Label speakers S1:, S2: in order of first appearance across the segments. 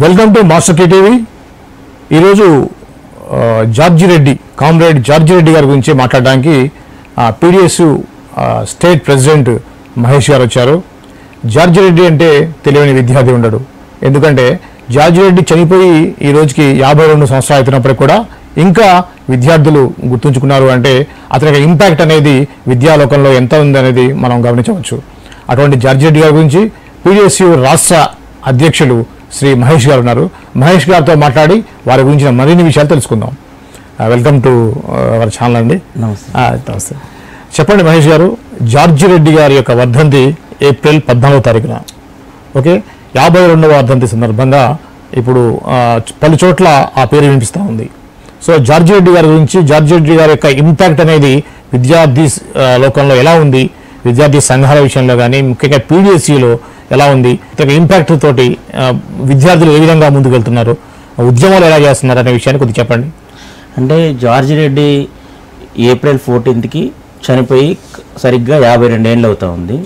S1: Welcome to Master TV. ఈరోజు George Reddy, comrade George Reddy గారి గురించి మాట్లాడడానికి పీడిఎస్ స్టేట్ ప్రెసిడెంట్ మహేష్ గారు వచ్చారు. జార్జి రెడ్డి అంటే తెలియని విద్యార్థి ఉండడు. ఎందుకంటే జార్జి రెడ్డి చనిపోయి ఈ రోజుకి 52 సంవత్సరాలు అవుతున్నప్పటికీ కూడా ఇంకా విద్యార్థులు గుర్తుంచుకున్నారు అంటే అతని ఇంపాక్ట్ అనేది విద్యాలోకంలో ఎంత ఉందనేది మనం గమనించవచ్చు. అటువంటి జార్జి రెడ్డి గారి గురించి పీడిఎస్యు రాష్ట్ర అధ్యక్షులు శ్రీ మహేష్ గారు ఉన్నారు. మహేష్ గారితో మాట్లాడి వారి గురించిన మరిన్ని విషయాలు తెలుసుకుందాం. వెల్కమ్ టు అవర్ ఛానల్ అండి. నమస్తే. చెప్పండి మహేష్ గారు, జార్జి రెడ్డి గారి యొక్క వర్ధంతి ఏప్రిల్ 14వ తారీఖున. ఓకే, 52వ వర్ధంతి సందర్భంగా ఇప్పుడు పలు చోట్ల ఆ పేరు వినిపిస్తూ ఉంది. సో జార్జి రెడ్డి గారి గురించి, జార్జి రెడ్డి గారి యొక్క ఇంపాక్ట్ అనేది విద్యార్థి లోకంలో ఎలా ఉంది, విద్యార్థి సంఘాల విషయంలో కానీ ముఖ్యంగా పీడిఎస్యూలో ఎలా ఉంది, ఇంపాక్ట్ తోటి విద్యార్థులు ఏ విధంగా ముందుకెళ్తున్నారు, ఉద్యమాలు ఎలా చేస్తున్నారు అనే విషయాన్ని కొద్దిగా చెప్పండి.
S2: అంటే జార్జి రెడ్డి ఏప్రిల్ 14కి చనిపోయి సరిగ్గా 52 ఏళ్ళు అవుతా ఉంది.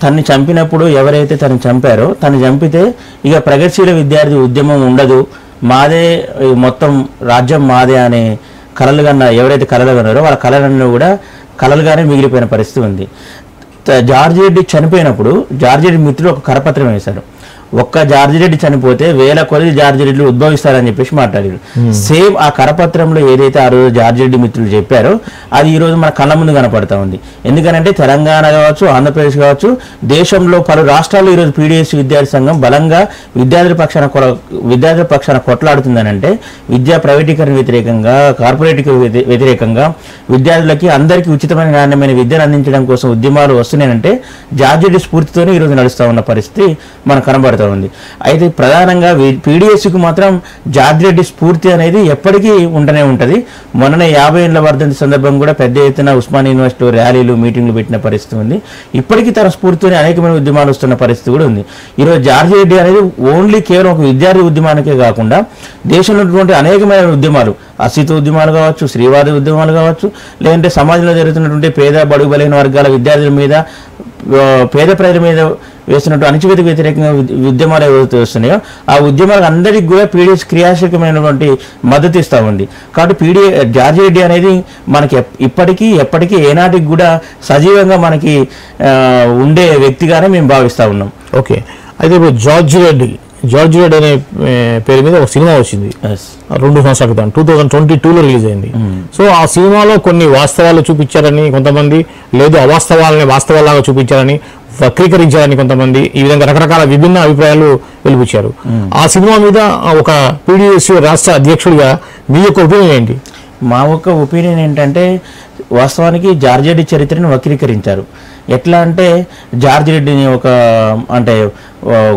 S2: తన్ని చంపినప్పుడు ఎవరైతే తను చంపారో, తను చంపితే ఇక ప్రగతిశీల విద్యార్థి ఉద్యమం ఉండదు, మాదే మొత్తం రాజ్యం మాదే అనే కలలుగన్న ఎవరైతే కలలుగన్నారో వాళ్ళ కలలన్నీ కూడా కలలుగానే మిగిలిపోయిన పరిస్థితి ఉంది. జార్జి రెడ్డి చనిపోయినప్పుడు జార్జి రెడ్డి మిత్రులు ఒక కరపత్రం వేశారు. ఒక్క జార్జి రెడ్డి చనిపోతే 1000 కొద్ది జార్జి రెడ్డిలు ఉద్భవిస్తారని చెప్పేసి మాట్లాడారు. సేమ్ ఆ కరపత్రంలో ఏదైతే ఆ రోజు జార్జి రెడ్డి మిత్రులు చెప్పారో అది ఈ రోజు మన కళ్ళ ముందు కనపడతా ఉంది. ఎందుకంటే తెలంగాణ కావచ్చు, ఆంధ్రప్రదేశ్ కావచ్చు, దేశంలో పలు రాష్ట్రాల్లో ఈరోజు పీడిఎస్ విద్యార్థి సంఘం బలంగా విద్యార్థుల పక్షాన కొట్లాడుతుందని అంటే విద్యా ప్రైవేటీకరణ వ్యతిరేకంగా, కార్పొరేట్కి వ్యతిరేకంగా విద్యార్థులకి అందరికీ ఉచితమైన నాణ్యమైన విద్యను అందించడం కోసం ఉద్యమాలు వస్తున్నాయంటే జార్జి రెడ్డి స్ఫూర్తితోనే ఈరోజు నడుస్తూ ఉన్న పరిస్థితి మనకు కనబడుతుంది. అయితే ప్రధానంగా పీడిఎస్కి మాత్రం జార్జి రెడ్డి స్ఫూర్తి అనేది ఎప్పటికీ ఉంటూనే ఉంటుంది. మొన్ననే 50 ఏళ్ల వర్ధంతి సందర్భం కూడా పెద్ద ఎత్తున ఉస్మానియా యూనివర్సిటీ ర్యాలీలు, మీటింగ్లు పెట్టిన పరిస్థితి ఉంది. ఇప్పటికీ తన స్ఫూర్తితోనే అనేకమైన ఉద్యమాలు వస్తున్న పరిస్థితి కూడా ఉంది. ఈరోజు జార్జి రెడ్డి అనేది ఓన్లీ కేవలం ఒక విద్యార్థి ఉద్యమానికే కాకుండా దేశంలో ఉన్నటువంటి అనేకమైన ఉద్యమాలు, అసిత ఉద్యమాలు కావచ్చు, స్త్రీవాద ఉద్యమాలు కావచ్చు, లేదంటే సమాజంలో జరుగుతున్నటువంటి పేద బడుగు బలైన వర్గాల విద్యార్థుల మీద, పేద ప్రజల మీద వేస్తున్నట్టు అణచివేతకు వ్యతిరేకంగా ఉద్యమాలు ఏవైతే వస్తున్నాయో ఆ ఉద్యమాలకు అందరికీ కూడా పీడిఎస్ క్రియాశీలకమైనటువంటి మద్దతు ఇస్తూ ఉంది. కాబట్టి జార్జి రెడ్డి అనేది మనకి ఎప్పటికీ ఏనాటికి కూడా సజీవంగా మనకి ఉండే వ్యక్తిగానే మేము భావిస్తూ ఉన్నాం.
S1: ఓకే, అయితే ఇప్పుడు జార్జి రెడ్డి అనే పేరు మీద ఒక సినిమా వచ్చింది 2 సంవత్సరాల క్రితం, 2022లో రిలీజ్ అయింది. సో ఆ సినిమాలో కొన్ని వాస్తవాలు చూపించారని కొంతమంది, లేదు అవాస్తవాలని వాస్తవాలాగా చూపించారని, వక్రీకరించారని కొంతమంది, ఈ విధంగా రకరకాల విభిన్న అభిప్రాయాలు వెలిపించారు. ఆ సినిమా మీద ఒక పీడిఎస్ రాష్ట్ర అధ్యక్షుడిగా మీ యొక్క ఒపీనియన్ ఏంటి?
S2: మా యొక్క ఒపీనియన్ ఏంటంటే వాస్తవానికి జార్జి రెడ్డి చరిత్రను వక్రీకరించారు. ఎట్లా అంటే జార్జి రెడ్డిని ఒక అంటే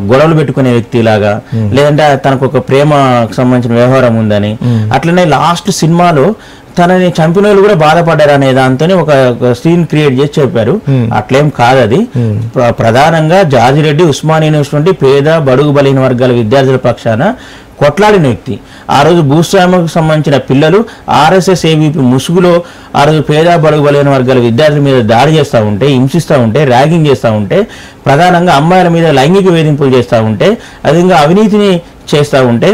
S2: గొడవలు పెట్టుకునే వ్యక్తిలాగా, లేదంటే తనకు ఒక ప్రేమకు సంబంధించిన వ్యవహారం ఉందని, అట్లనే లాస్ట్ సినిమాలో తనని చంపిన వాళ్ళు కూడా బాధపడ్డారు అనే దాంతోనే ఒక సీన్ క్రియేట్ చేసి చెప్పారు. అట్లేం కాదు. అది ప్రధానంగా జార్జి రెడ్డి ఉస్మానియా యూనివర్సిటీ పేద బడుగు బలైన వర్గాల విద్యార్థుల పక్షాన కొట్లాడిన వ్యక్తి. ఆ రోజు భూస్వామ్యకు సంబంధించిన పిల్లలు ఆర్ఎస్ఎస్ ఏబీపీ ముసుగులో ఆ రోజు పేద బడుగు బలైన వర్గాల విద్యార్థుల మీద దాడి చేస్తూ ఉంటే, హింసిస్తూ ఉంటే, ర్యాగింగ్ చేస్తూ ఉంటే, ప్రధానంగా అమ్మాయిల మీద లైంగిక వేధింపులు చేస్తూ ఉంటే, అదేవిధంగా అవినీతిని చేస్తూ ఉంటే,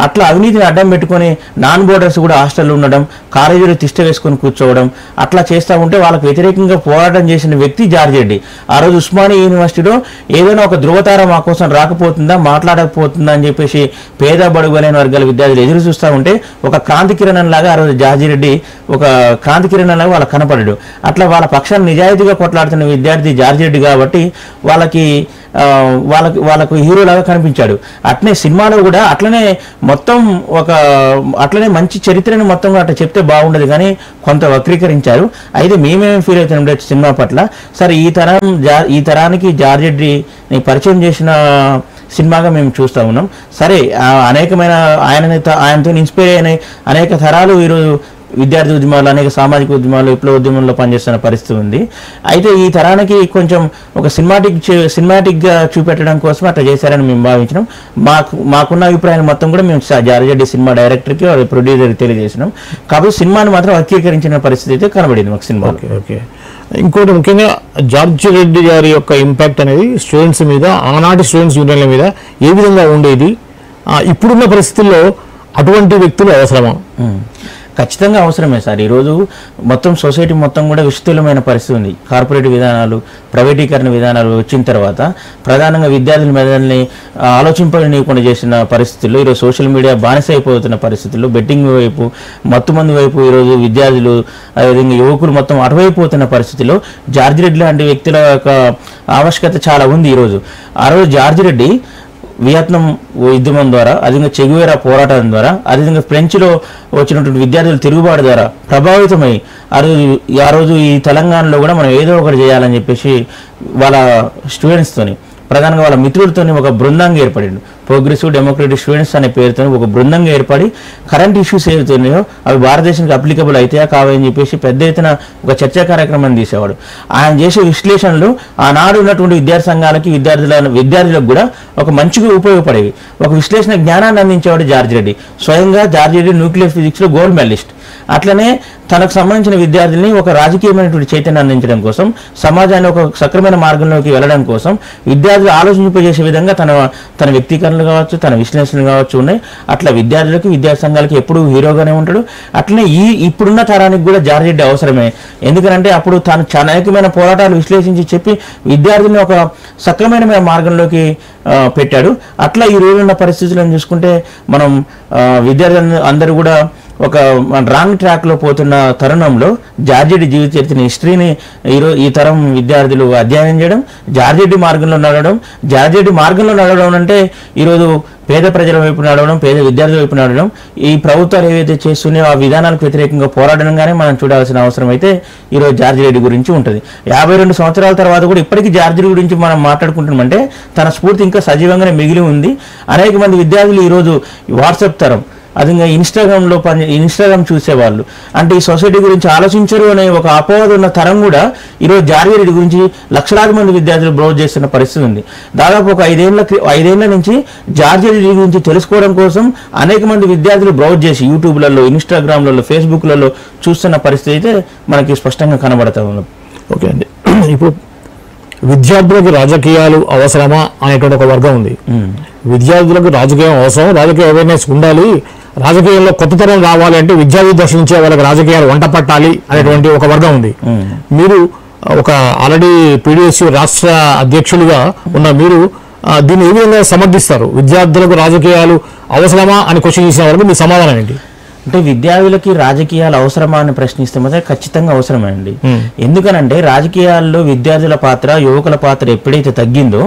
S2: అట్లా అవినీతిని అడ్డం పెట్టుకొని నాన్ బోర్డర్స్ కూడా హాస్టల్లో ఉండడం, కాలేజీలో తిష్ట వేసుకొని కూర్చోవడం, అట్లా చేస్తూ ఉంటే వాళ్ళకు వ్యతిరేకంగా పోరాటం చేసిన వ్యక్తి జార్జి రెడ్డి. ఆ రోజు ఉస్మానియా యూనివర్సిటీలో ఏదైనా ఒక ధృవతార మా కోసం రాకపోతుందా, మాట్లాడకపోతుందా అని చెప్పేసి పేద బడుగులైన వర్గాల విద్యార్థులు ఎదురు చూస్తూ ఉంటే ఒక క్రాంతి కిరణం లాగా ఆ రోజు జార్జి రెడ్డి ఒక క్రాంతి కిరణం లాగా వాళ్ళకి కనపడడు. అట్లా వాళ్ళ పక్షాన్ని నిజాయితీగా కొట్లాడుతున్న విద్యార్థి జార్జి రెడ్డి కాబట్టి వాళ్ళకు హీరోలాగా కనిపించాడు. అట్లనే సినిమాలో కూడా అట్లనే మొత్తం అట్లనే మంచి చరిత్రను మొత్తం అట్లా చెప్తే బాగుండదు కానీ కొంత వక్రీకరించారు. అయితే మేమేమి ఫీల్ అవుతున్నాం సినిమా పట్ల, సరే ఈ తరానికి జార్జి రెడ్డిని పరిచయం చేసిన సినిమాగా మేము చూస్తూ ఉన్నాం. సరే అనేకమైన ఆయనతో ఇన్స్పైర్ అయిన అనేక తరాలు ఈరోజు విద్యార్థి ఉద్యమాలు, అనేక సామాజిక ఉద్యమాలు, విప్లవ ఉద్యమంలో పనిచేస్తున్న పరిస్థితి ఉంది. అయితే ఈ తరానికి కొంచెం ఒక సినిమాటిక్గా చూపెట్టడం కోసం అట్లా చేశారని మేము భావించినాం. మాకున్న అభిప్రాయాన్ని మొత్తం కూడా మేము జార్జి రెడ్డి సినిమా డైరెక్టర్కి, ప్రొడ్యూసర్కి తెలియజేసినాం. కాబట్టి సినిమాని మాత్రం వక్రీకరించిన పరిస్థితి అయితే కనబడింది మాకు సినిమా.
S1: ఓకే, ఇంకోటి ముఖ్యంగా జార్జి రెడ్డి గారి యొక్క ఇంపాక్ట్ అనేది స్టూడెంట్స్ మీద, ఆనాటి స్టూడెంట్స్ యూనియన్ల మీద ఏ విధంగా ఉండేది, ఇప్పుడున్న పరిస్థితుల్లో అటువంటి వ్యక్తులు అవసరమా?
S2: ఖచ్చితంగా అవసరమే సార్. ఈరోజు మొత్తం సొసైటీ మొత్తం కూడా విస్తృతమైన పరిస్థితి ఉంది. కార్పొరేట్ విధానాలు, ప్రైవేటీకరణ విధానాలు వచ్చిన తర్వాత ప్రధానంగా విద్యార్థుల మెదడుని ఆలోచింపనీయకుండా చేసిన పరిస్థితుల్లో ఈరోజు సోషల్ మీడియా బానిస అయిపోతున్న పరిస్థితుల్లో, బెట్టింగ్ వైపు, మత్తుమంది వైపు ఈరోజు విద్యార్థులు, అదేవిధంగా యువకులు మొత్తం అటువైపోతున్న పరిస్థితిలో జార్జి రెడ్డి లాంటి వ్యక్తుల యొక్క ఆవశ్యకత చాలా ఉంది. ఈరోజు ఆ రోజు జార్జి రెడ్డి వియత్నాం ఉద్యమం ద్వారా, అదేవిధంగా చెగువేరా పోరాటం ద్వారా, అదేవిధంగా ఫ్రెంచ్లో వచ్చినటువంటి విద్యార్థుల తిరుగుబాటు ద్వారా ప్రభావితమై ఆ రోజు ఈ తెలంగాణలో కూడా మనం ఏదో ఒకటి చేయాలని చెప్పేసి వాళ్ళ స్టూడెంట్స్తోని, ప్రధానంగా వాళ్ళ మిత్రులతోని ఒక బృందంగా ఏర్పడిండు. ప్రోగ్రెసివ్ డెమోక్రటిక్ స్టూడెంట్స్ అనే పేరుతో ఒక బృందంగా ఏర్పడి కరెంట్ ఇష్యూస్ ఏదైతున్నాయో అవి భారతదేశానికి అప్లికబుల్ అవుతాయా కావని చెప్పేసి పెద్ద ఎత్తున ఒక చర్చా కార్యక్రమాన్ని తీసేవాడు. ఆయన చేసే విశ్లేషణలు ఆనాడు ఉన్నటువంటి విద్యార్థి సంఘాలకి, విద్యార్థులకు కూడా ఒక మంచిగా ఉపయోగపడేవి. ఒక విశ్లేషణ జ్ఞానాన్ని అందించేవాడు జార్జి రెడ్డి. స్వయంగా జార్జి రెడ్డి న్యూక్లియర్ ఫిజిక్స్లో గోల్డ్ మెడలిస్ట్. అట్లనే తనకు సంబంధించిన విద్యార్థుల్ని ఒక రాజకీయమైనటువంటి చైతన్యం అందించడం కోసం, సమాజాన్ని ఒక సక్రమైన మార్గంలోకి వెళ్ళడం కోసం విద్యార్థులు ఆలోచింపజేసే విధంగా తన వ్యక్తీకరణలు కావచ్చు, తన విశ్లేషణలు కావచ్చు ఉన్నాయి. అట్లా విద్యార్థులకి, విద్యార్థి సంఘాలకి ఎప్పుడూ హీరోగానే ఉంటాడు. అట్లనే ఇప్పుడున్న తరానికి కూడా జార్జి రెడ్డి అవసరమే. ఎందుకంటే అప్పుడు తాను అనేకమైన పోరాటాలు విశ్లేషించి చెప్పి విద్యార్థుల్ని ఒక సక్రమైన మార్గంలోకి పెట్టాడు. అట్లా ఈ రోజున్న పరిస్థితులను చూసుకుంటే మనం విద్యార్థులు అందరూ కూడా ఒక రాంగ్ ట్రాక్లో పోతున్న తరుణంలో జార్జి రెడ్డి జీవిత చరిత్రని, హిస్టరీని ఈ తరం విద్యార్థులు అధ్యయనం చేయడం, జార్జి రెడ్డి మార్గంలో నడవడం. జార్జి రెడ్డి మార్గంలో నడవడం అంటే ఈరోజు పేద ప్రజల వైపు నడవడం, పేద విద్యార్థుల వైపు నడవడం. ఈ ప్రభుత్వాలు ఏవైతే చేస్తున్నాయో ఆ విధానాలకు వ్యతిరేకంగా పోరాడడంగానే మనం చూడాల్సిన అవసరం అయితే ఈరోజు జార్జి రెడ్డి గురించి ఉంటుంది. 52 సంవత్సరాల తర్వాత కూడా ఇప్పటికీ జార్జి రెడ్డి గురించి మనం మాట్లాడుకుంటున్నామంటే తన స్ఫూర్తి ఇంకా సజీవంగానే మిగిలి ఉంది. అనేక మంది విద్యార్థులు ఈరోజు వాట్సాప్ తరం, అది ఇన్స్టాగ్రామ్ చూసేవాళ్ళు, అంటే ఈ సొసైటీ గురించి ఆలోచించరు అనే ఒక అపవాదం ఉన్న తరం కూడా ఈరోజు జార్జి రెడ్డి గురించి లక్షలాది మంది విద్యార్థులు బ్రౌజ్ చేస్తున్న పరిస్థితి ఉంది. దాదాపు ఒక 5 ఏళ్ల నుంచి జార్జి రెడ్డి గురించి తెలుసుకోవడం కోసం అనేక మంది విద్యార్థులు బ్రౌజ్ చేసి యూట్యూబ్లలో, ఇన్స్టాగ్రామ్లలో, ఫేస్బుక్లలో చూస్తున్న పరిస్థితి అయితే మనకి స్పష్టంగా కనబడతా ఉంది.
S1: ఓకే అండి, ఇప్పుడు విద్యార్థులకు రాజకీయాలు అవసరమా అనేటువంటి ఒక వర్గం ఉంది. విద్యార్థులకు రాజకీయం అవసరం, రాజకీయ అవేర్నెస్ ఉండాలి, రాజకీయాల్లో కొత్త తరం రావాలి అంటే విద్యార్థి దశ నుంచే వాళ్ళకి రాజకీయాలు వంట పట్టాలి అనేటువంటి ఒక వర్గం ఉంది. మీరు ఒక ఆల్రెడీ పీడీఎస్యూ రాష్ట్ర అధ్యక్షులుగా ఉన్న మీరు దీన్ని ఏ విధంగా సమర్థిస్తారు? విద్యార్థులకు రాజకీయాలు అవసరమా అని క్వశ్చన్ చేసిన వరకు మీ సమాధానం ఏంటి?
S2: అంటే విద్యార్థులకి రాజకీయాలు అవసరమా అని ప్రశ్నిస్తే మాత్రం ఖచ్చితంగా అవసరమే అండి. ఎందుకనంటే రాజకీయాల్లో విద్యార్థుల పాత్ర, యువకుల పాత్ర ఎప్పుడైతే తగ్గిందో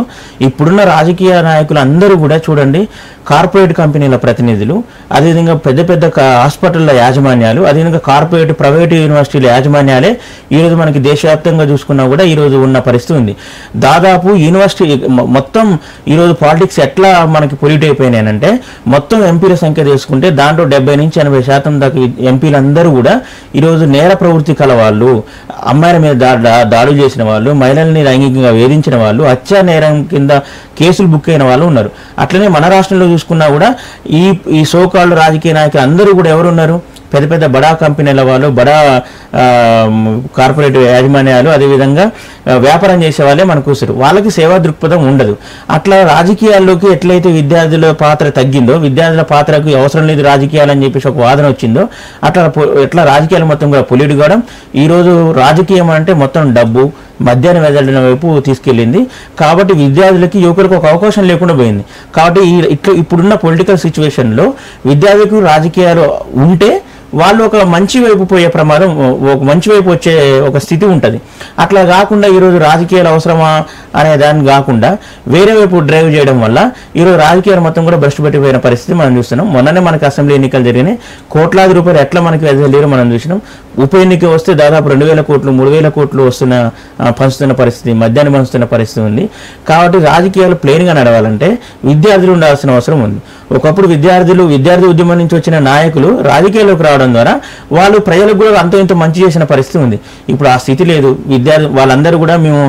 S2: ఇప్పుడున్న రాజకీయ నాయకులు అందరూ కూడా చూడండి, కార్పొరేట్ కంపెనీల ప్రతినిధులు, అదేవిధంగా పెద్ద పెద్ద హాస్పిటళ్ల యాజమాన్యాలు, అదేవిధంగా కార్పొరేట్ ప్రైవేట్ యూనివర్సిటీల యాజమాన్యాలే ఈరోజు మనకి దేశవ్యాప్తంగా చూసుకున్నా కూడా ఈరోజు ఉన్న పరిస్థితి ఉంది. దాదాపు యూనివర్సిటీ మొత్తం ఈరోజు పాలిటిక్స్ ఎట్లా మనకి పొల్యూట్ అయిపోయినాయంటే, మొత్తం ఎంపీల సంఖ్య తీసుకుంటే దాంట్లో 70 నుంచి 80% దాకా ఎంపీలందరూ కూడా ఈరోజు నేర ప్రవృత్తి కల వాళ్ళు, అమ్మాయిల మీద దాడులు చేసిన వాళ్ళు, మహిళల్ని లైంగికంగా వేధించిన వాళ్ళు, హత్యా నేరం కింద కేసులు బుక్ అయిన వాళ్ళు ఉన్నారు. అట్లనే మన రాష్ట్రంలో చూసుకున్నా కూడా ఈ సోకాళ్ళు రాజకీయ నాయకులు అందరూ కూడా ఎవరున్నారు? పెద్ద పెద్ద బడా కంపెనీల వాళ్ళు, బడా కార్పొరేట్ యాజమాన్యాలు, అదేవిధంగా వ్యాపారం చేసే వాళ్ళే మనకు వస్తారు. వాళ్ళకి సేవా దృక్పథం ఉండదు. అట్లా రాజకీయాల్లోకి ఎట్లయితే విద్యార్థుల పాత్ర తగ్గిందో, విద్యార్థుల పాత్రకు అవసరం లేదు రాజకీయాలు అని చెప్పేసి ఒక వాదన వచ్చిందో, ఎట్లా రాజకీయాలు మొత్తం కూడా పొల్యూట్ కావడం. ఈరోజు రాజకీయం అంటే మొత్తం డబ్బు, మద్యాన్ని వెదలడం వైపు తీసుకెళ్ళింది. కాబట్టి విద్యార్థులకి, యువకులకు ఒక అవకాశం లేకుండా పోయింది. కాబట్టి ఇప్పుడున్న పొలిటికల్ సిచ్యువేషన్లో విద్యార్థులకు రాజకీయాలు ఉంటే వాళ్ళు ఒక మంచి వైపు పోయే ప్రమాదం, ఒక మంచి వైపు వచ్చే ఒక స్థితి ఉంటుంది. అట్లా కాకుండా ఈరోజు రాజకీయాలు అవసరమా అనే దాన్ని కాకుండా వేరే వైపు డ్రైవ్ చేయడం వల్ల ఈరోజు రాజకీయాలు మొత్తం కూడా భ్రష్టు పెట్టిపోయిన పరిస్థితి మనం చూస్తున్నాం. మొన్ననే మనకి అసెంబ్లీ ఎన్నికలు జరిగినాయి. కోట్లాది రూపాయలు ఎట్లా మనకి వెదలేరు మనం చూసినాం. ఉప ఎన్నిక వస్తే దాదాపు 2,000 కోట్లు 3,000 కోట్లు పంచుతున్న పరిస్థితి, మద్యాన్ని పంచుతున్న పరిస్థితి ఉంది. కాబట్టి రాజకీయాలు ప్లెయిన్గా నడవాలంటే విద్యార్థులు ఉండాల్సిన అవసరం ఉంది. ఒకప్పుడు విద్యార్థి ఉద్యమం నుంచి వచ్చిన నాయకులు రాజకీయాల్లోకి రావడం ద్వారా వాళ్ళు ప్రజలకు కూడా అంత ఇంత మంచి చేసిన పరిస్థితి ఉంది. ఇప్పుడు ఆ స్థితి లేదు. వాళ్ళందరూ కూడా మేము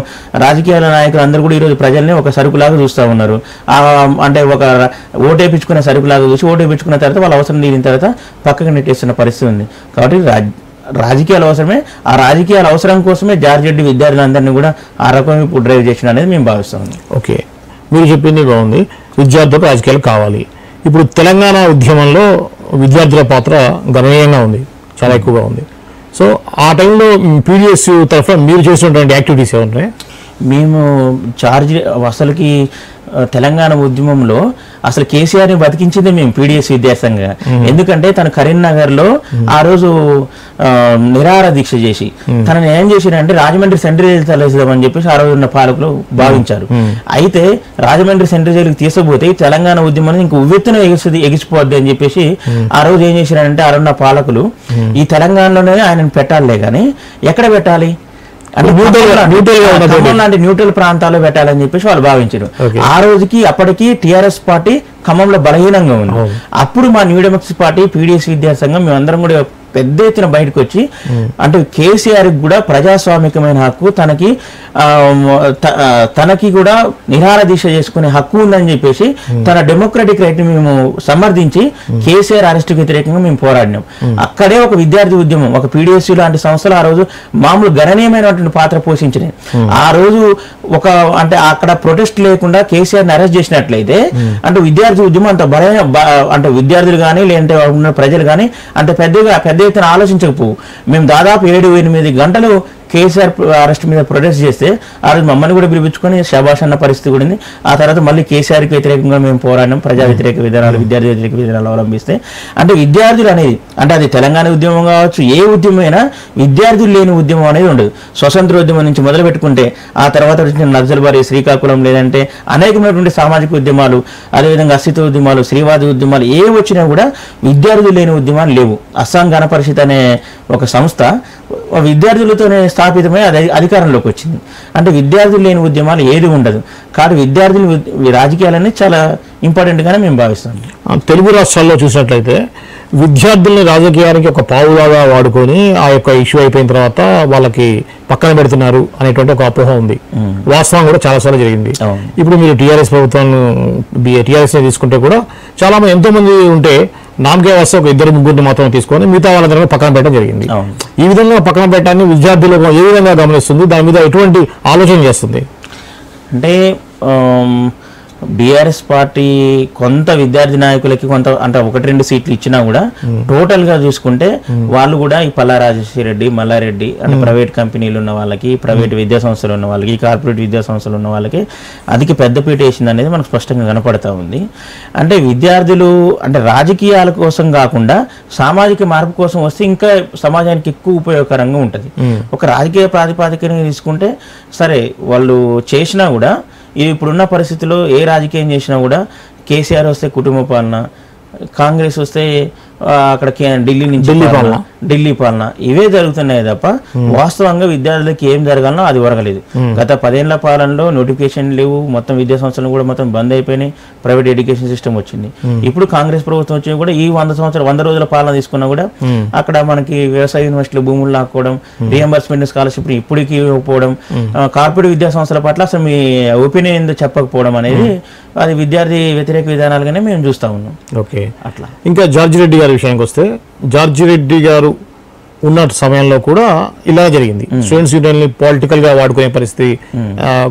S2: రాజకీయాల నాయకులు అందరూ కూడా ఈరోజు ప్రజల్ని ఒక సరుకులాగా చూస్తూ ఉన్నారు. అంటే ఒక ఓటేపించుకునే సరుకులాగా చూసి ఓటేపించుకున్న తర్వాత వాళ్ళ అవసరం తీరిన తర్వాత పక్కకు నెట్టేస్తున్న పరిస్థితి ఉంది. కాబట్టి రాజకీయాలు అవసరమే. ఆ రాజకీయాల అవసరం కోసమే జార్జి రెడ్డి విద్యార్థులందరినీ కూడా ఆ రకం ఇప్పుడు డ్రైవ్ చేసిన అనేది మేము భావిస్తాం.
S1: ఓకే, మీరు చెప్పింది బాగుంది. విద్యార్థులకు రాజకీయాలు కావాలి. ఇప్పుడు తెలంగాణ ఉద్యమంలో విద్యార్థుల పాత్ర గణనీయంగా ఉంది, చాలా ఎక్కువగా ఉంది. సో ఆ టైంలో పీడిఎస్ తరఫున మీరు చేసినటువంటి యాక్టివిటీస్ ఏమున్నాయి?
S2: మేము అసలుకి తెలంగాణ ఉద్యమంలో అసలు కేసీఆర్ని బతికించింది మేము పీడిఎస్ విద్యాసంఘంగా. ఎందుకంటే తను కరీంనగర్లో ఆ రోజు నిరాహార దీక్ష చేసి తనని ఏం చేసిరంటే రాజమండ్రి సెంట్రల్ జైలు తరలిద్దామని చెప్పేసి ఆ రోజు ఉన్న పాలకులు భావించారు. అయితే రాజమండ్రి సెంట్రల్ జైలుకి తీసుకుపోతే తెలంగాణ ఉద్యమాన్ని ఇంక ఉవ్వెత్తున ఎగిసిపోద్ది అని చెప్పేసి ఆ రోజు ఏం చేసిరంటే ఆ రోజున్న పాలకులు ఈ తెలంగాణలోనే ఆయనను పెట్టాలే కానీ ఎక్కడ పెట్టాలి అంటే లాంటి న్యూట్రల్ ప్రాంతాల్లో పెట్టాలని చెప్పేసి వాళ్ళు భావించారు. ఆ రోజుకి అప్పటికి టిఆర్ఎస్ పార్టీ ఖమ్మంలో బలహీనంగా ఉంది. అప్పుడు మా న్యూ డెమోక్రసీ పార్టీ పీడిఎస్ విద్యాసంఘం మేమందరం కూడా పెద్ద ఎత్తున బయటకు వచ్చి అంటే కేసీఆర్ కూడా ప్రజాస్వామికమైన హక్కు తనకి కూడా నిరాహార దీక్ష చేసుకునే హక్కు ఉందని చెప్పేసి తన డెమోక్రటిక్ రైట్ ని మేము సమర్థించి కేసీఆర్ అరెస్ట్ వ్యతిరేకంగా మేము పోరాడినాం. అక్కడే ఒక విద్యార్థి ఉద్యమం, ఒక పీడిఎస్ లాంటి సంస్థలు ఆ రోజు మామూలు గణనీయమైనటువంటి పాత్ర పోషించినాయి. ఆ రోజు అంటే అక్కడ ప్రొటెస్ట్ లేకుండా కేసీఆర్ ని అరెస్ట్ చేసినట్లయితే అంటే విద్యార్థి ఉద్యమం అంత అంటే విద్యార్థులు కానీ లేదంటే ఉన్న ప్రజలు కానీ అంత పెద్ద ఎత్తున ఆలోచించకపోవు. మేము దాదాపు 7-8 గంటలు కేసీఆర్ అరెస్ట్ మీద ప్రొటెస్ట్ చేస్తే ఆ రోజు మమ్మల్ని కూడా పిలిపించుకొని శభాష్ అన్న పరిస్థితి కూడా ఉంది. ఆ తర్వాత మళ్ళీ కేసీఆర్కి వ్యతిరేకంగా మేము పోరాడినాం. ప్రజా వ్యతిరేక విధానాలు, విద్యార్థి వ్యతిరేక విధానాలు అవలంబిస్తే అంటే విద్యార్థులు అనేది అంటే అది తెలంగాణ ఉద్యమం కావచ్చు, ఏ ఉద్యమమైనా విద్యార్థులు లేని ఉద్యమం అనేది ఉండదు. స్వతంత్ర ఉద్యమం నుంచి మొదలు పెట్టుకుంటే ఆ తర్వాత వచ్చిన నక్సల్బారీ, శ్రీకాకుళం లేదంటే అనేకమైనటువంటి సామాజిక ఉద్యమాలు, అదేవిధంగా అస్తిత్వ ఉద్యమాలు, శ్రీవాది ఉద్యమాలు ఏ వచ్చినా కూడా విద్యార్థులు లేని ఉద్యమాలు లేవు. అస్సాం గణ పరిషత్ అనే ఒక సంస్థ విద్యార్థులతోనే స్థాపితమై అది అధికారంలోకి వచ్చింది. అంటే విద్యార్థులు లేని ఉద్యమాలు ఏది ఉండదు. కాబట్టి విద్యార్థులు రాజకీయాలన్నీ చాలా ఇంపార్టెంట్ గానే మేము భావిస్తాం.
S1: తెలుగు రాష్ట్రాల్లో చూసినట్లయితే విద్యార్థుల్ని రాజకీయానికి ఒక పావులాగా వాడుకొని ఆ యొక్క ఇష్యూ అయిపోయిన తర్వాత వాళ్ళకి పక్కన పెడుతున్నారు అనేటువంటి ఒక అపోహ ఉంది. వాస్తవం కూడా చాలాసార్లు జరిగింది. ఇప్పుడు మీరు టీఆర్ఎస్ టీఆర్ఎస్ తీసుకుంటే కూడా చాలా మంది ఎంతో మంది ఉంటే నామకే వస్తే ఒక 2-3 మాత్రం తీసుకొని మిగతా వాళ్ళందరూ పక్కన పెట్టడం జరిగింది. ఈ విధంగా పక్కన పెట్టడాన్ని విద్యార్థులు ఏ విధంగా గమనిస్తుంది, దాని మీద ఎటువంటి ఆలోచన చేస్తుంది?
S2: అంటే బీఆర్ఎస్ పార్టీ కొంత విద్యార్థి నాయకులకి కొంత అంటే 1-2 సీట్లు ఇచ్చినా కూడా టోటల్ గా చూసుకుంటే వాళ్ళు కూడా ఈ పల్లా రాజశేఖరరెడ్డి, మల్లారెడ్డి అంటే ప్రైవేట్ కంపెనీలు ఉన్న వాళ్ళకి, ప్రైవేట్ విద్యా సంస్థలు ఉన్న వాళ్ళకి, కార్పొరేట్ విద్యా సంస్థలు ఉన్న వాళ్ళకి అదికి పెద్దపీట వేసింది అనేది మనకు స్పష్టంగా కనపడతా ఉంది. అంటే విద్యార్థులు అంటే రాజకీయాల కోసం కాకుండా సామాజిక మార్పు కోసం వస్తే ఇంకా సమాజానికి ఎక్కువ ఉపయోగకరంగా ఉంటుంది. ఒక రాజకీయ ప్రాతిపాదికన తీసుకుంటే సరే వాళ్ళు చేసినా కూడా ఇప్పుడున్న పరిస్థితుల్లో ఏ రాజకీయం చేసినా కూడా కేసీఆర్ వస్తే కుటుంబ పాలన, కాంగ్రెస్ వస్తే అక్కడ ఢిల్లీ నుంచి ఢిల్లీ పాలన ఇవే జరుగుతున్నాయి తప్ప వాస్తవంగా విద్యార్థులకి ఏం జరగాలనో అది జరగలేదు. గత 10 ఏళ్ల పాలనలో నోటిఫికేషన్ లేవు, మొత్తం విద్యా సంస్థలు కూడా మొత్తం బంద్ అయిపోయినాయి, ప్రైవేట్ ఎడ్యుకేషన్ సిస్టమ్ వచ్చింది. ఇప్పుడు కాంగ్రెస్ ప్రభుత్వం వచ్చి కూడా ఈ 100 రోజుల పాలన తీసుకున్నా కూడా అక్కడ మనకి వ్యవసాయ యూనివర్సిటీలు భూములు లాక్కోవడం, రియంబర్స్మెంట్ స్కాలర్షిప్ ఇప్పటికీ ఇవ్వకపోవడం, కార్పొరేట్ విద్యా సంస్థల పట్ల అసలు మీ ఒపీనియన్ చెప్పకపోవడం అనేది అది విద్యార్థి వ్యతిరేక విధానాలుగానే మేము చూస్తా ఉన్నాం.
S1: ఓకే, అట్లా. ఇంకా జార్జి రెడ్డి గారి విషయానికి వస్తే, జార్జి రెడ్డి గారు ఉన్న సమయంలో కూడా ఇలా జరిగింది. స్టూడెంట్స్ యూనియన్ ని పొలిటికల్ గా వాడుకునే పరిస్థితి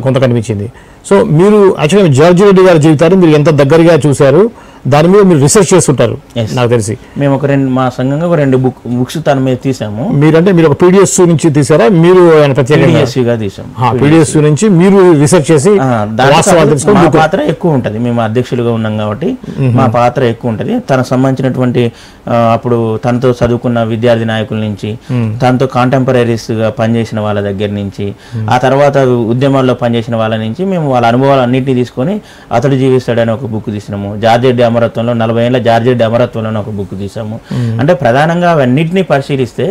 S1: కొంత కనిపించింది. సో మీరు యాక్చువల్గా జార్జి రెడ్డి గారి జీవితాన్ని మీరు ఎంత దగ్గరగా చూశారు, దాని మీద మీరు రీసెర్చ్ చేస్తుంటారు నాకు తెలిసి.
S2: మేము మా సంఘంగా 2 బుక్స్ తన మీద తీసాము.
S1: మీరంటే మీరు ఒక పీడిఎస్ నుంచి తీసారా? మీరు పీడిఎస్ నుంచి మీరు రీసెర్చ్ చేసి
S2: మా పాత్ర ఎక్కువ ఉంటది. మేము అధ్యక్షులుగా ఉన్నాం కాబట్టి మా పాత్ర ఎక్కువ ఉంటది. తనకు సంబంధించినటువంటి అప్పుడు తనతో చదువుకున్న విద్యార్థి నాయకుల నుంచి, తనతో కాంటెంపరీస్ గా పనిచేసిన వాళ్ళ దగ్గర నుంచి, ఆ తర్వాత ఉద్యమాల్లో పనిచేసిన వాళ్ళ నుంచి మేము వాళ్ళ అనుభవాలు అన్నింటినీ తీసుకొని అతడు జీవిస్తాడని ఒక బుక్ తీసినాము. జార్జి రెడ్డి అమరత్వంలో 40 ఏళ్ల జార్జి రెడ్డి అమరత్వంలో ఒక బుక్ తీసాము. అంటే ప్రధానంగా అవన్నింటినీ పరిశీలిస్తే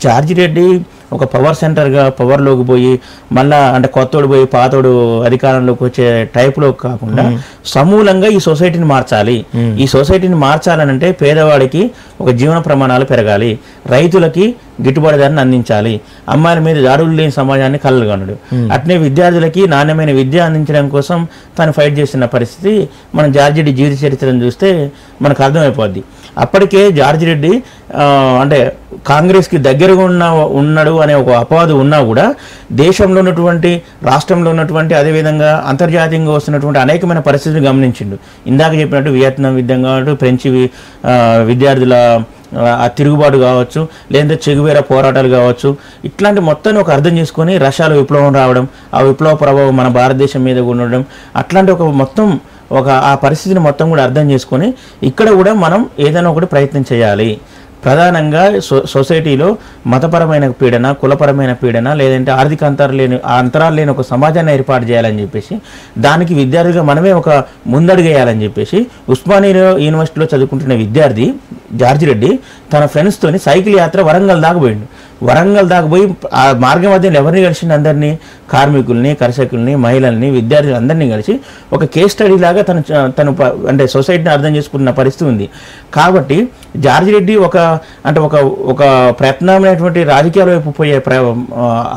S2: జార్జి రెడ్డి ఒక పవర్ సెంటర్గా పవర్లోకి పోయి మళ్ళా అంటే కొత్తోడు పోయి పాతోడు అధికారంలోకి వచ్చే టైప్లో కాకుండా సమూలంగా ఈ సొసైటీని మార్చాలి. ఈ సొసైటీని మార్చాలనంటే పేదవాడికి ఒక జీవన ప్రమాణాలు పెరగాలి, రైతులకి గిట్టుబాటు ధరను అందించాలి, అమ్మాయిల మీద దాడులు లేని సమాజాన్ని కలగనడు. అట్నే విద్యార్థులకి నాణ్యమైన విద్య అందించడం కోసం తను ఫైట్ చేసిన పరిస్థితి మనం జార్జి రెడ్డి జీవిత చరిత్రను చూస్తే మనకు అర్థమైపోద్ది. అప్పటికే జార్జి రెడ్డి అంటే కాంగ్రెస్కి దగ్గరగా ఉన్నాడు అనే ఒక అపవాదు ఉన్నా కూడా దేశంలో ఉన్నటువంటి రాష్ట్రంలో ఉన్నటువంటి అదేవిధంగా అంతర్జాతీయంగా వస్తున్నటువంటి అనేకమైన పరిస్థితులు గమనించిండు. ఇందాక చెప్పినట్టు వియత్నాం యుద్ధం కావచ్చు, ఫ్రెంచ్ విద్యార్థుల ఆ తిరుగుబాటు కావచ్చు, లేదంటే చెగువేర పోరాటాలు కావచ్చు, ఇట్లాంటి మొత్తాన్ని ఒక అర్థం చేసుకొని రష్యాలో విప్లవం రావడం, ఆ విప్లవ ప్రభావం మన భారతదేశం మీద ఉండడం, అట్లాంటి ఒక మొత్తం ఆ పరిస్థితిని మొత్తం కూడా అర్థం చేసుకొని ఇక్కడ కూడా మనం ఏదైనా ఒకటి ప్రయత్నం చేయాలి. ప్రధానంగా సొసైటీలో మతపరమైన పీడన, కులపరమైన పీడన, లేదంటే ఆర్థిక అంతరాలు లేని ఒక సమాజాన్ని ఏర్పాటు చేయాలని చెప్పేసి, దానికి విద్యార్థిగా మనమే ఒక ముందడుగేయాలని చెప్పేసి ఉస్మానియా యూనివర్సిటీలో చదువుకుంటున్న విద్యార్థి జార్జి రెడ్డి తన ఫ్రెండ్స్తోని సైకిల్ యాత్ర వరంగల్ దాకా పోయిండు. వరంగల్ దాకా పోయి ఆ మార్గ మధ్యలో ఎవరిని కలిసిండు? అందరినీ, కార్మికుల్ని, కర్షకుల్ని, మహిళల్ని, విద్యార్థులు అందరినీ కలిసి ఒక కేస్ స్టడీ లాగా తను అంటే సొసైటీని అర్థం చేసుకున్న పరిస్థితి ఉంది. కాబట్టి జార్జి రెడ్డి ఒక ప్రయత్నమైనటువంటి రాజకీయాల వైపు పోయే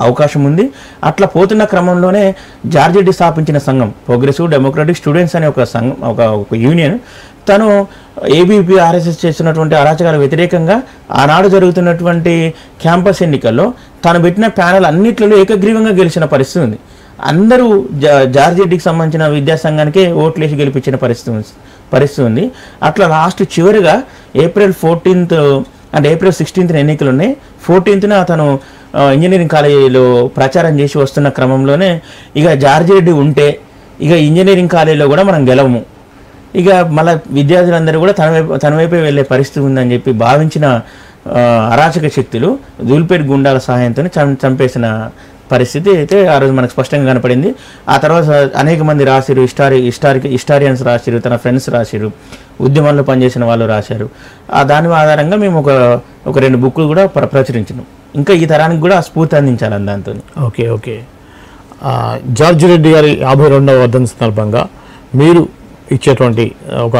S2: అవకాశం ఉంది. అట్లా పోతున్న క్రమంలోనే జార్జి రెడ్డి స్థాపించిన సంఘం ప్రోగ్రెసివ్ డెమోక్రటిక్ స్టూడెంట్స్ అనే ఒక సంఘం, ఒక యూనియన్, తను ఏబీపీ ఆర్ఎస్ఎస్ చేస్తున్నటువంటి అరాచకాలకు వ్యతిరేకంగా ఆనాడు జరుగుతున్నటువంటి క్యాంపస్ ఎన్నికల్లో తాను పెట్టిన ప్యానెల్ అన్నిట్లలో ఏకగ్రీవంగా గెలిచిన పరిస్థితి ఉంది. అందరూ జార్జి రెడ్డికి సంబంధించిన విద్యాసంఘానికే ఓట్లేసి గెలిపించిన పరిస్థితి ఉంది. అట్లా లాస్ట్ చివరిగా ఏప్రిల్ 14th అంటే ఏప్రిల్ 16th ఎన్నికలు ఉన్నాయి. 14th అతను ఇంజనీరింగ్ కాలేజీలో ప్రచారం చేసి వస్తున్న క్రమంలోనే ఇక జార్జి రెడ్డి ఉంటే ఇక ఇంజనీరింగ్ కాలేజీలో కూడా మనం గెలవము, ఇక మళ్ళీ విద్యార్థులందరూ కూడా తన వైపే వెళ్ళే పరిస్థితి ఉందని చెప్పి భావించిన అరాచక శక్తులు దూల్పేట్ గుండాల సహాయంతో చంపేసిన పరిస్థితి అయితే ఆ రోజు మనకు స్పష్టంగా కనపడింది. ఆ తర్వాత అనేక మంది రాసిరు, హిస్టారియన్స్ రాసిరు, తన ఫ్రెండ్స్ రాసిరు, ఉద్యమంలో పనిచేసిన వాళ్ళు రాశారు. దాని ఆధారంగా మేము ఒక 2 బుక్లు కూడా ప్రచురించినాం. ఇంకా ఈ తరానికి కూడా స్ఫూర్తి అందించాలి దాంతో.
S1: ఓకే. జార్జి రెడ్డి గారి 52వ వర్ధంతి సందర్భంగా మీరు ఇచ్చేటువంటి ఒక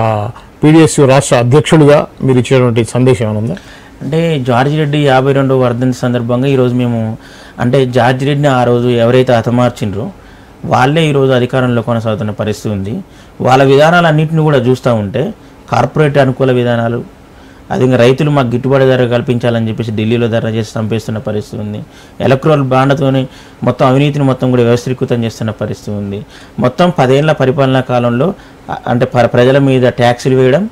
S1: పీడిఎస్యు రాష్ట్ర అధ్యక్షుడిగా మీరు ఇచ్చేటువంటి సందేశం ఏమైనా ఉందా?
S2: అంటే జార్జి రెడ్డి 52వ వర్ధంతి సందర్భంగా ఈరోజు మేము అంటే జార్జి రెడ్డిని ఆ రోజు ఎవరైతే హతమార్చిండ్రో వాళ్ళే ఈరోజు అధికారంలో కొనసాగుతున్న పరిస్థితి ఉంది. వాళ్ళ విధానాలన్నింటినీ కూడా చూస్తూ ఉంటే కార్పొరేట్ అనుకూల విధానాలు, అది ఇంకా రైతులు మాకు గిట్టుబాటు ధర కల్పించాలని చెప్పేసి ఢిల్లీలో ధర చేసి చంపేస్తున్న పరిస్థితి ఉంది. ఎలక్ట్రల్ బాండ్తోని మొత్తం అవినీతిని మొత్తం కూడా వ్యవస్థీకృతం చేస్తున్న పరిస్థితి ఉంది. మొత్తం 10 ఏళ్ల పరిపాలనా కాలంలో అంటే ప్రజల మీద ట్యాక్సులు వేయడం,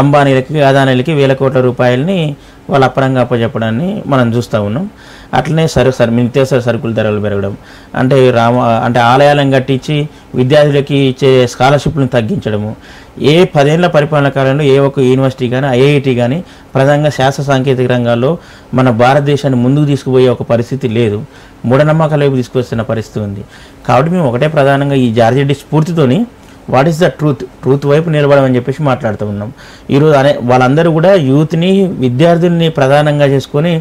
S2: అంబానీలకి, అదానీలకి వేల కోట్ల రూపాయలని వాళ్ళు అప్పరంగా అప్పచెప్పడాన్ని మనం చూస్తూ ఉన్నాం. అట్లనే నిత్యావసర సరుకుల ధరలు పెరగడం, అంటే ఆలయాలను కట్టించి విద్యార్థులకి ఇచ్చే స్కాలర్షిప్లను తగ్గించడము. 10 ఏళ్ల పరిపాలన కాలంలో ఏ ఒక్క యూనివర్సిటీ కానీ, ఐఐటి కానీ ప్రధానంగా శాస్త్ర సాంకేతిక రంగాల్లో మన భారతదేశాన్ని ముందుకు తీసుకుపోయే ఒక పరిస్థితి లేదు. మూఢనమ్మకాల వైపు తీసుకొస్తున్న పరిస్థితి ఉంది. కాబట్టి మేము ఒకటే ప్రధానంగా ఈ జార్జి రెడ్డి స్ఫూర్తితోని వాట్ ఈస్ ద ట్రూత్ వైపు నిలబడమని చెప్పేసి మాట్లాడుతూ ఉన్నాం. ఈరోజు వాళ్ళందరూ కూడా యూత్ని, విద్యార్థుల్ని ప్రధానంగా చేసుకొని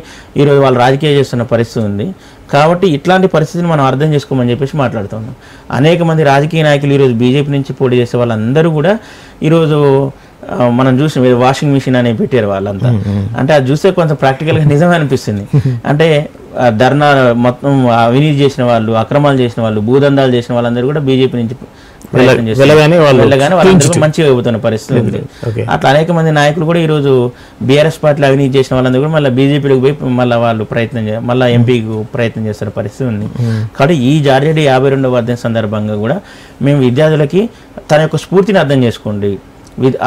S2: ఈరోజు వాళ్ళు రాజకీయం చేస్తున్న పరిస్థితి ఉంది. కాబట్టి ఇట్లాంటి పరిస్థితిని మనం అర్థం చేసుకోమని చెప్పేసి మాట్లాడుతూ ఉన్నాం. అనేక మంది రాజకీయ నాయకులు ఈరోజు బీజేపీ నుంచి పోటీ చేసే వాళ్ళందరూ కూడా ఈరోజు మనం చూసిన వాషింగ్ మిషన్ అని పెట్టారు వాళ్ళంతా. అంటే అది చూస్తే కొంచెం ప్రాక్టికల్గా నిజమే అనిపిస్తుంది. అంటే ధర్నా మొత్తం అవినీతి చేసిన వాళ్ళు, అక్రమాలు చేసిన వాళ్ళు, భూదందాలు చేసిన వాళ్ళందరూ కూడా బీజేపీ నుంచి వెళ్ళగానే వాళ్ళందరూ మంచిగా అవుతున్న పరిస్థితి ఉంది. అట్లా అనేక మంది నాయకులు కూడా ఈరోజు బీఆర్ఎస్ పార్టీలో అవినీతి చేసిన వాళ్ళందరూ కూడా మళ్ళీ బీజేపీలోకి పోయి మళ్ళీ వాళ్ళు మళ్ళీ ఎంపీకి ప్రయత్నం చేస్తున్న పరిస్థితి ఉంది. కాబట్టి ఈ జార్జి రెడ్డి 52వ వర్ధంతి సందర్భంగా కూడా మేము విద్యార్థులకి తన యొక్క స్ఫూర్తిని అర్థం చేసుకోండి.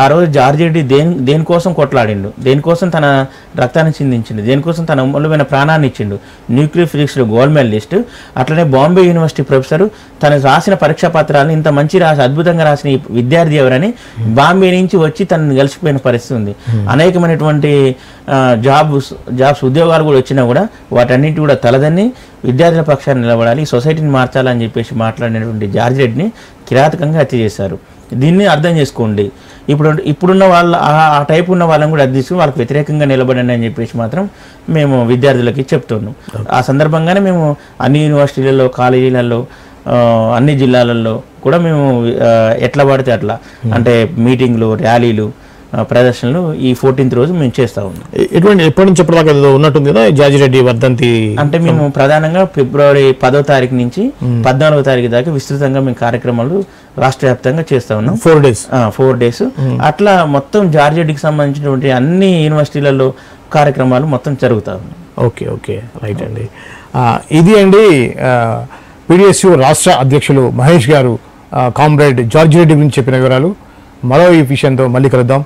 S2: ఆ రోజు జార్జి రెడ్డి దేనికోసం కొట్లాడిండు, దేనికోసం తన రక్తాన్ని చిందించిండు, దేనికోసం తన అమూల్యమైన ప్రాణాన్ని ఇచ్చిండు. న్యూక్లియర్ ఫిజిక్స్లో గోల్డ్ మెడలిస్ట్, అట్లనే బాంబే యూనివర్సిటీ ప్రొఫెసర్ తను రాసిన పరీక్షా పత్రాలను ఇంత మంచి అద్భుతంగా రాసిన ఈ విద్యార్థి ఎవరని బాంబే నుంచి వచ్చి తనని కలిసిపోయిన పరిస్థితి ఉంది. అనేకమైనటువంటి జాబ్స్ ఉద్యోగాలు కూడా వచ్చినా కూడా వాటన్నింటి కూడా తలదన్ని విద్యార్థుల పక్షాన్ని నిలబడాలి, సొసైటీని మార్చాలని చెప్పేసి మాట్లాడినటువంటి జార్జి రెడ్డిని కిరాతకంగా హత్య చేశారు. దీన్ని అర్థం చేసుకోండి. ఇప్పుడున్న వాళ్ళ ఆ టైప్ ఉన్న వాళ్ళని కూడా అర్థం చేసుకుని వాళ్ళకి వ్యతిరేకంగా నిలబడండి అని చెప్పేసి మాత్రం మేము విద్యార్థులకి చెప్తున్నాం. ఆ సందర్భంగానే మేము అన్ని యూనివర్సిటీలలో, కాలేజీలలో, అన్ని జిల్లాలలో కూడా మేము ఎట్లా పడితే అట్లా అంటే మీటింగ్లు, ర్యాలీలు, ప్రదర్శనలు ఈ 14th రోజు మేము చేస్తా ఉన్నాం.
S1: ఎప్పటి నుంచి ఎప్పటిదాకా ఉన్నట్టుంది కదా జార్జి రెడ్డి వర్ధంతి? అంటే
S2: మేము ప్రధానంగా ఫిబ్రవరి 10వ తారీఖు నుంచి 14వ తారీఖు దాకా విస్తృతంగా మేము కార్యక్రమాలు రాష్ట్ర వ్యాప్తంగా చేస్తా ఉన్నాం.
S1: 4 days.
S2: 4 days. అట్లా మొత్తం జార్జి రెడ్డికి సంబంధించినటువంటి అన్ని యూనివర్సిటీలలో కార్యక్రమాలు మొత్తం జరుగుతూ ఉన్నాయి.
S1: ఓకే ఓకే రైట్ అండి. ఇది అండి పీడిఎస్యు రాష్ట్ర అధ్యక్షులు మహేష్ గారు కామ్రేడ్ జార్జి రెడ్డి గురించి చెప్పిన వివరాలు. మరో ఈ విషయంతో మళ్ళీ కలుద్దాం.